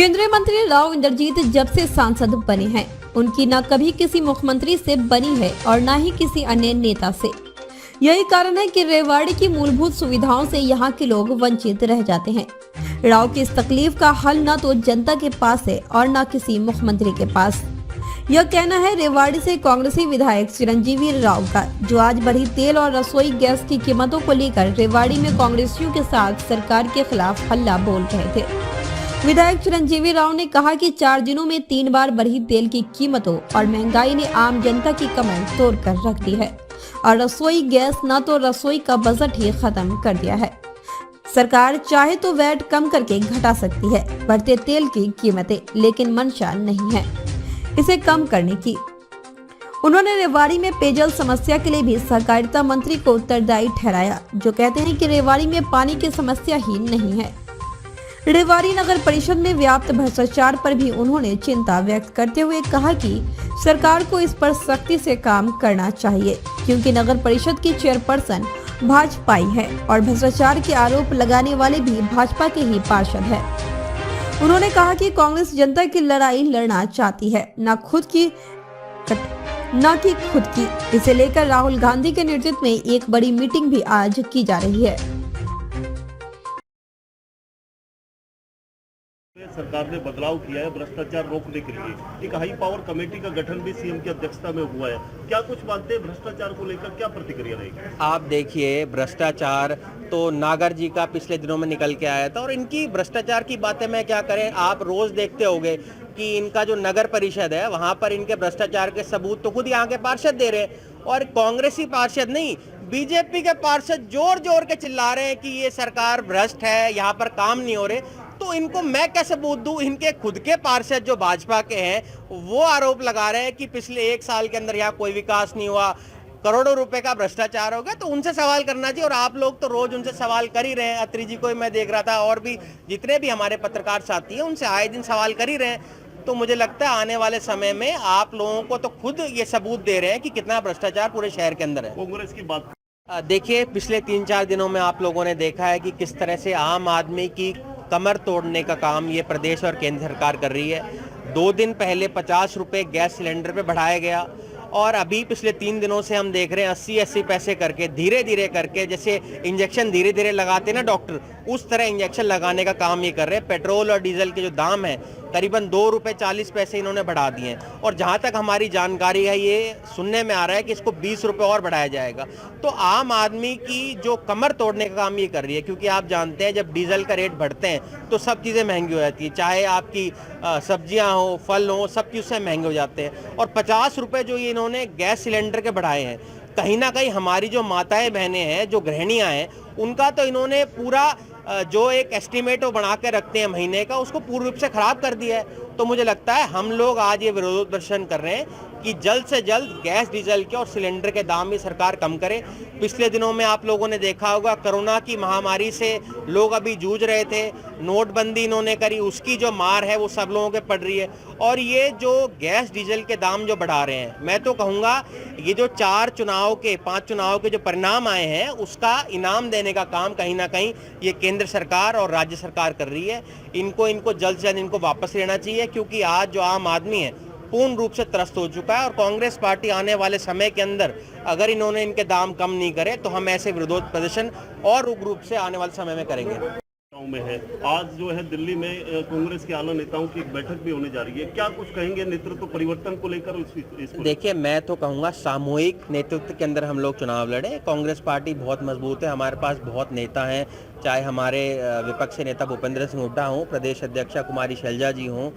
केंद्रीय मंत्री राव इंद्रजीत जब से सांसद बने हैं, उनकी न कभी किसी मुख्यमंत्री से बनी है और न ही किसी अन्य नेता से। यही कारण है कि रेवाड़ी की मूलभूत सुविधाओं से यहाँ के लोग वंचित रह जाते हैं। राव की इस तकलीफ का हल न तो जनता के पास है और न किसी मुख्यमंत्री के पास। यह कहना है रेवाड़ी से कांग्रेसी विधायक चिरंजीवी राव का, जो आज बढ़ी तेल और रसोई गैस की कीमतों को लेकर रेवाड़ी में कांग्रेसियों के साथ सरकार के खिलाफ हल्ला बोल रहे थे। विधायक चिरंजीवी राव ने कहा कि 4 दिनों में 3 बार बढ़ी तेल की कीमतों और महंगाई ने आम जनता की कमर तोड़ कर रख दी है और रसोई गैस न तो रसोई का बजट ही खत्म कर दिया है। सरकार चाहे तो वैट कम करके घटा सकती है बढ़ते तेल की कीमतें, लेकिन मंशा नहीं है इसे कम करने की। उन्होंने रेवाड़ी में पेयजल समस्या के लिए भी सहकारिता मंत्री को उत्तरदायी ठहराया, जो कहते हैं कि रेवाड़ी में पानी की समस्या ही नहीं है। रेवाड़ी नगर परिषद में व्याप्त भ्रष्टाचार पर भी उन्होंने चिंता व्यक्त करते हुए कहा कि सरकार को इस पर सख्ती से काम करना चाहिए, क्योंकि नगर परिषद की चेयरपर्सन भाजपाई है और भ्रष्टाचार के आरोप लगाने वाले भी भाजपा के ही पार्षद है। उन्होंने कहा कि कांग्रेस जनता की लड़ाई लड़ना चाहती है, न कि खुद की। इसे लेकर राहुल गांधी के नेतृत्व में एक बड़ी मीटिंग भी आज की जा रही है। सरकार ने बदलाव किया है भ्रष्टाचार रोकने के लिए। एक हाई पावर कमेटी का गठन भी सीएम की अध्यक्षता में हुआ है। क्या कुछ मानते हैं भ्रष्टाचार को लेकर, क्या प्रतिक्रिया रहेगी? आप देखिए, भ्रष्टाचार तो नागर जी का पिछले दिनों में निकल के आया था और इनकी भ्रष्टाचार की बातें मैं क्या करें। आप रोज देखते होंगे कि इनका जो नगर परिषद है वहां पर इनके भ्रष्टाचार के सबूत तो खुद यहाँ के पार्षद दे रहे हैं, और कांग्रेसी पार्षद नहीं, बीजेपी के पार्षद जोर जोर के चिल्ला रहे हैं कि ये सरकार भ्रष्ट है, यहाँ पर काम नहीं हो रहे। तो इनको मैं कैसे सबूत दूं? इनके खुद के पार्षद जो भाजपा के हैं वो आरोप लगा रहे हैं कि पिछले 1 साल के अंदर यहाँ कोई विकास नहीं हुआ, करोड़ों रुपए का भ्रष्टाचार हो गया। तो उनसे सवाल करना चाहिए, और आप लोग तो रोज उनसे सवाल कर ही रहे हैं। अत्री जी को मैं देख रहा था, और भी जितने भी हमारे पत्रकार साथी हैं उनसे आए दिन सवाल कर ही रहे हैं। तो मुझे लगता है आने वाले समय में आप लोगों को तो खुद ये सबूत दे रहे हैं कि कितना भ्रष्टाचार पूरे शहर के अंदर है। कांग्रेस की बात देखिए, पिछले 3-4 दिनों में आप लोगों ने देखा है कि किस तरह से आम आदमी की कमर तोड़ने का काम ये प्रदेश और केंद्र सरकार कर रही है। 2 दिन पहले 50 रुपए गैस सिलेंडर पे बढ़ाया गया, और अभी पिछले 3 दिनों से हम देख रहे हैं 80-80 पैसे करके, धीरे धीरे करके, जैसे इंजेक्शन धीरे धीरे लगाते ना डॉक्टर, उस तरह इंजेक्शन लगाने का काम ये कर रहे हैं। पेट्रोल और डीजल के जो दाम है करीबन 2 रुपए 40 पैसे इन्होंने बढ़ा दिए हैं, और जहां तक हमारी जानकारी है ये सुनने में आ रहा है कि इसको 20 रुपए और बढ़ाया जाएगा। तो आम आदमी की जो कमर तोड़ने का काम ये कर रही है, क्योंकि आप जानते हैं जब डीजल का रेट बढ़ते हैं तो सब चीज़ें महंगी हो जाती है, चाहे आपकी सब्जियां हो, फल हो, सब चीज़ से महंगे हो जाते हैं। और 50 रुपए जो ये इन्होंने गैस सिलेंडर के बढ़ाए हैं, कहीं ना कहीं हमारी जो माताएं बहनें हैं, जो गृहिणियां हैं, उनका तो इन्होंने पूरा जो एक एस्टिमेट वो बना के रखते हैं महीने का, उसको पूर्ण रूप से खराब कर दिया है। तो मुझे लगता है हम लोग आज ये विरोध प्रदर्शन कर रहे हैं कि जल्द से जल्द गैस, डीजल के और सिलेंडर के दाम भी सरकार कम करे। पिछले दिनों में आप लोगों ने देखा होगा, कोरोना की महामारी से लोग अभी जूझ रहे थे, नोटबंदी इन्होंने करी, उसकी जो मार है वो सब लोगों के पड़ रही है। और ये जो गैस डीजल के दाम जो बढ़ा रहे हैं, मैं तो कहूँगा ये जो 5 चुनाव के जो परिणाम आए हैं उसका इनाम देने का काम कहीं ना कहीं ये केंद्र सरकार और राज्य सरकार कर रही है। इनको जल्द से जल्द इनको वापस लेना चाहिए, क्योंकि आज जो आम आदमी है पूर्ण रूप से त्रस्त हो चुका है। और कांग्रेस पार्टी आने वाले समय के अंदर अगर इन्होंने इनके दाम कम नहीं करे तो हम ऐसे विरोध प्रदर्शन और उग्र रूप से आने वाले समय में करेंगे। में है आज जो है दिल्ली में कांग्रेस के आला नेताओं की एक बैठक भी होने जा रही है। क्या कुछ कहेंगे नेतृत्व परिवर्तन को लेकर? देखिए, मैं तो कहूँगा सामूहिक नेतृत्व के अंदर हम लोग चुनाव लड़े। कांग्रेस पार्टी बहुत मजबूत है, हमारे पास बहुत नेता हैं, चाहे हमारे विपक्ष नेता भूपेंद्र सिंह हुड्डा हों, प्रदेश अध्यक्षा कुमारी शैलजा जी हों,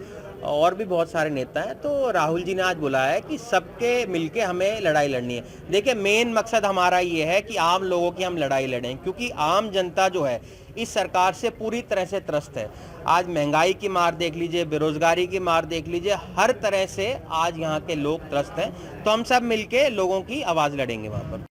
और भी बहुत सारे नेता हैं। तो राहुल जी ने आज बुलाया है कि सबके मिलके हमें लड़ाई लड़नी है। देखिए, मेन मकसद हमारा ये है कि आम लोगों की हम लड़ाई लड़ें, क्योंकि आम जनता जो है इस सरकार से पूरी तरह से त्रस्त है। आज महंगाई की मार देख लीजिए, बेरोजगारी की मार देख लीजिए, हर तरह से आज यहाँ के लोग त्रस्त हैं। तो हम सब मिलके लोगों की आवाज़ लड़ेंगे वहाँ पर।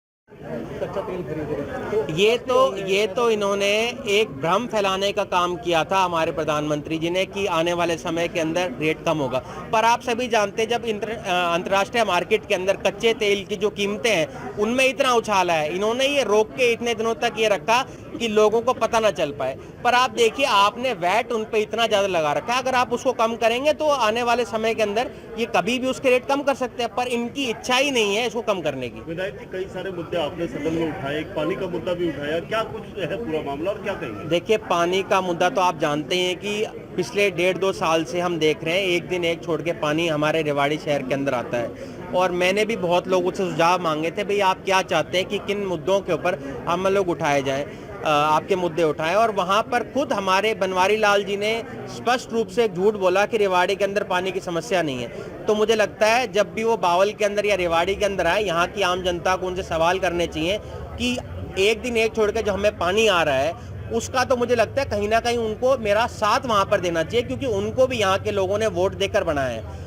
कच्चा तेल खरीद रहे हैं। ये तो इन्होंने एक भ्रम फैलाने का काम किया था हमारे प्रधानमंत्री जी ने कि आने वाले समय के अंदर रेट कम होगा। पर आप सभी जानते हैं जब अंतर्राष्ट्रीय मार्केट के अंदर कच्चे तेल की जो कीमतें हैं उनमें इतना उछाल है, इन्होंने ये रोक के इतने दिनों तक ये रखा कि लोगों को पता ना चल पाए। पर आप देखिए आपने वैट उन पे इतना ज्यादा लगा रखा है, अगर आप उसको कम करेंगे तो आने वाले समय के अंदर ये कभी भी उसके रेट कम कर सकते हैं, पर इनकी इच्छा ही नहीं है इसको कम करने की। विधायक जी कई सारे मुद्दे आपने सदन में उठाए, एक पानी का मुद्दा भी उठाया, क्या कुछ है पूरा मामला और क्या कहेंगे? देखिए पानी का मुद्दा तो आप जानते हैं कि पिछले 1.5-2 साल से हम देख रहे हैं एक दिन एक छोड़ के पानी हमारे रेवाड़ी शहर के अंदर आता है। और मैंने भी बहुत लोगों से सुझाव मांगे थे, भाई आप क्या चाहते हैं कि किन मुद्दों के ऊपर हम लोग उठाए जाएं, आपके मुद्दे उठाएं। और वहाँ पर खुद हमारे बनवारी लाल जी ने स्पष्ट रूप से झूठ बोला कि रेवाड़ी के अंदर पानी की समस्या नहीं है। तो मुझे लगता है जब भी वो बावल के अंदर या रेवाड़ी के अंदर आए, यहाँ की आम जनता को उनसे सवाल करने चाहिए कि एक दिन एक छोड़ के जो हमें पानी आ रहा है उसका तो मुझे लगता है कहीं ना कहीं उनको मेरा साथ वहाँ पर देना चाहिए, क्योंकि उनको भी यहाँ के लोगों ने वोट देकर बनाया है।